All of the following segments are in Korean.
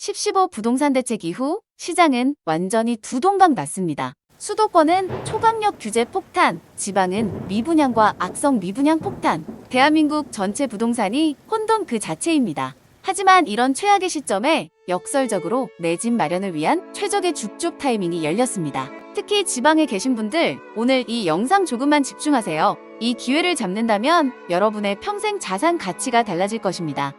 10.15 부동산 대책 이후 시장은 완전히 두 동강 났습니다. 수도권은 초강력 규제 폭탄, 지방은 미분양과 악성 미분양 폭탄, 대한민국 전체 부동산이 혼돈 그 자체입니다. 하지만 이런 최악의 시점에 역설적으로 내 집 마련을 위한 최적의 줍줍 타이밍이 열렸습니다. 특히 지방에 계신 분들, 오늘 이 영상 조금만 집중하세요. 이 기회를 잡는다면 여러분의 평생 자산 가치가 달라질 것입니다.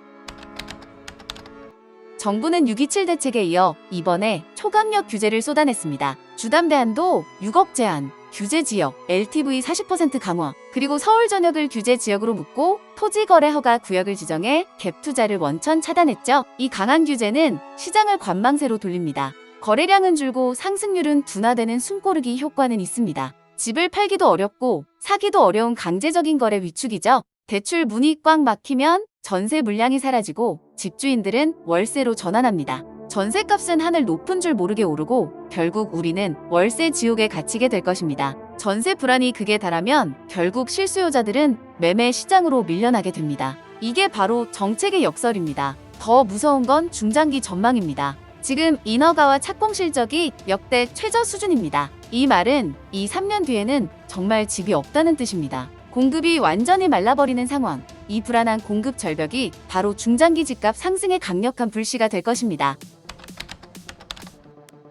정부는 6.27 대책에 이어 이번에 초강력 규제를 쏟아냈습니다. 주담대 한도 6억 제한, 규제 지역, LTV 40% 강화, 그리고 서울 전역을 규제 지역으로 묶고 토지 거래 허가 구역을 지정해 갭 투자를 원천 차단했죠. 이 강한 규제는 시장을 관망세로 돌립니다. 거래량은 줄고 상승률은 둔화되는 숨고르기 효과는 있습니다. 집을 팔기도 어렵고 사기도 어려운 강제적인 거래 위축이죠. 대출 문이 꽉 막히면 전세 물량이 사라지고 집주인들은 월세로 전환합니다. 전세값은 하늘 높은 줄 모르게 오르고 결국 우리는 월세 지옥에 갇히게 될 것입니다. 전세 불안이 극에 달하면 결국 실수요자들은 매매 시장으로 밀려나게 됩니다. 이게 바로 정책의 역설입니다. 더 무서운 건 중장기 전망입니다. 지금 인허가와 착공 실적이 역대 최저 수준입니다. 이 말은 2~3년 뒤에는 정말 집이 없다는 뜻입니다. 공급이 완전히 말라버리는 상황. 이 불안한 공급 절벽이 바로 중장기 집값 상승의 강력한 불씨가 될 것입니다.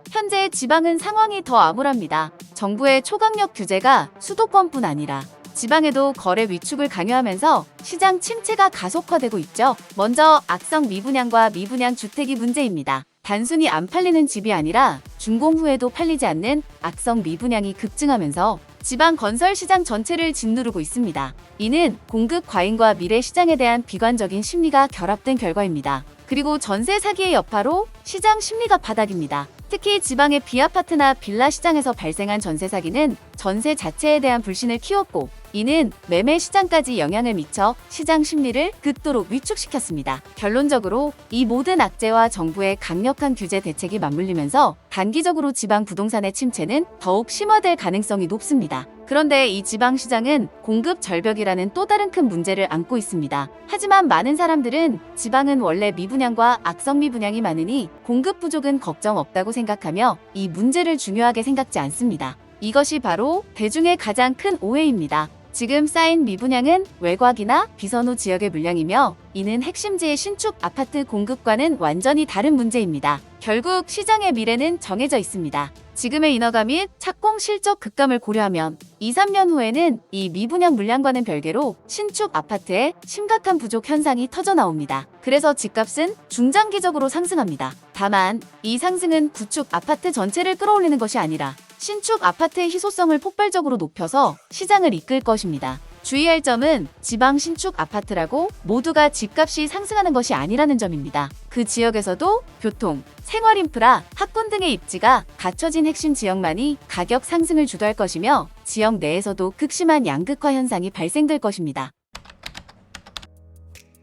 현재 지방은 상황이 더 암울합니다. 정부의 초강력 규제가 수도권뿐 아니라 지방에도 거래 위축을 강요하면서 시장 침체가 가속화되고 있죠. 먼저 악성 미분양과 미분양 주택이 문제입니다. 단순히 안 팔리는 집이 아니라 준공 후에도 팔리지 않는 악성 미분양이 급증하면서 지방 건설 시장 전체를 짓누르고 있습니다. 이는 공급 과잉과 미래 시장에 대한 비관적인 심리가 결합된 결과입니다. 그리고 전세 사기의 여파로 시장 심리가 바닥입니다. 특히 지방의 비아파트나 빌라 시장에서 발생한 전세 사기는 전세 자체에 대한 불신을 키웠고, 이는 매매 시장까지 영향을 미쳐 시장 심리를 극도로 위축시켰습니다. 결론적으로 이 모든 악재와 정부의 강력한 규제 대책이 맞물리면서 단기적으로 지방 부동산의 침체는 더욱 심화될 가능성이 높습니다. 그런데 이 지방 시장은 공급 절벽이라는 또 다른 큰 문제를 안고 있습니다. 하지만 많은 사람들은 지방은 원래 미분양과 악성 미분양이 많으니 공급 부족은 걱정 없다고 생각하며 이 문제를 중요하게 생각지 않습니다. 이것이 바로 대중의 가장 큰 오해입니다. 지금 쌓인 미분양은 외곽이나 비선호 지역의 물량이며 이는 핵심지의 신축 아파트 공급과는 완전히 다른 문제입니다. 결국 시장의 미래는 정해져 있습니다. 지금의 인허가 및 착공 실적 급감을 고려하면 2~3년 후에는 이 미분양 물량과는 별개로 신축 아파트에 심각한 부족 현상이 터져 나옵니다. 그래서 집값은 중장기적으로 상승합니다. 다만 이 상승은 구축 아파트 전체를 끌어올리는 것이 아니라 신축 아파트의 희소성을 폭발적으로 높여서 시장을 이끌 것입니다. 주의할 점은 지방 신축 아파트라고 모두가 집값이 상승하는 것이 아니라는 점입니다. 그 지역에서도 교통, 생활 인프라, 학군 등의 입지가 갖춰진 핵심 지역만이 가격 상승을 주도할 것이며 지역 내에서도 극심한 양극화 현상이 발생될 것입니다.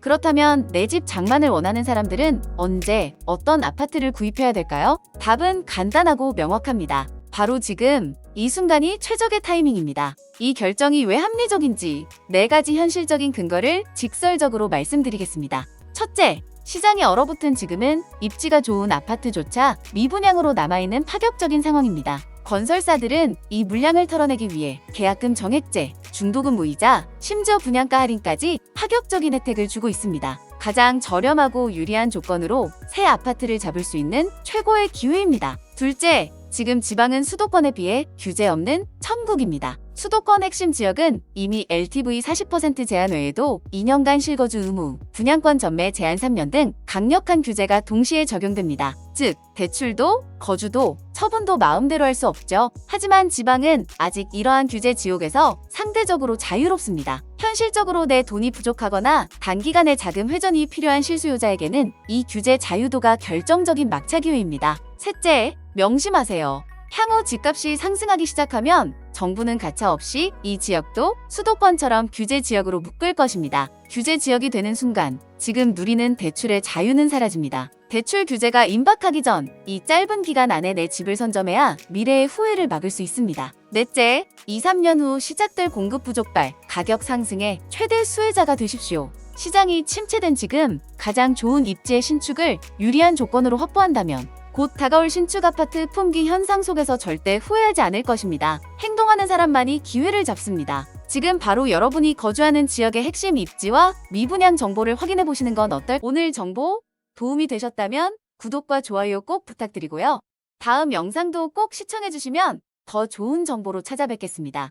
그렇다면 내 집 장만을 원하는 사람들은 언제 어떤 아파트를 구입해야 될까요? 답은 간단하고 명확합니다. 바로 지금 이 순간이 최적의 타이밍입니다. 이 결정이 왜 합리적인지 4가지 현실적인 근거를 직설적으로 말씀드리겠습니다. 첫째, 시장이 얼어붙은 지금은 입지가 좋은 아파트조차 미분양으로 남아있는 파격적인 상황입니다. 건설사들은 이 물량을 털어내기 위해 계약금 정액제, 중도금 무이자, 심지어 분양가 할인까지 파격적인 혜택을 주고 있습니다. 가장 저렴하고 유리한 조건으로 새 아파트를 잡을 수 있는 최고의 기회입니다. 둘째, 지금 지방은 수도권에 비해 규제 없는 천국입니다. 수도권 핵심 지역은 이미 LTV 40% 제한 외에도 2년간 실거주 의무, 분양권 전매 제한 3년 등 강력한 규제가 동시에 적용됩니다. 즉, 대출도, 거주도, 처분도 마음대로 할 수 없죠. 하지만 지방은 아직 이러한 규제 지옥에서 상대적으로 자유롭습니다. 현실적으로 내 돈이 부족하거나 단기간에 자금 회전이 필요한 실수요자에게는 이 규제 자유도가 결정적인 막차 기회입니다. 셋째, 명심하세요. 향후 집값이 상승하기 시작하면 정부는 가차 없이 이 지역도 수도권처럼 규제 지역으로 묶을 것입니다. 규제 지역이 되는 순간 지금 누리는 대출의 자유는 사라집니다. 대출 규제가 임박하기 전 이 짧은 기간 안에 내 집을 선점해야 미래의 후회를 막을 수 있습니다. 넷째, 2~3년 후 시작될 공급 부족발, 가격 상승의 최대 수혜자가 되십시오. 시장이 침체된 지금 가장 좋은 입지의 신축을 유리한 조건으로 확보한다면 곧 다가올 신축 아파트 품귀 현상 속에서 절대 후회하지 않을 것입니다. 행동하는 사람만이 기회를 잡습니다. 지금 바로 여러분이 거주하는 지역의 핵심 입지와 미분양 정보를 확인해 보시는 건 어떨까요? 오늘 정보 도움이 되셨다면 구독과 좋아요 꼭 부탁드리고요. 다음 영상도 꼭 시청해 주시면 더 좋은 정보로 찾아뵙겠습니다.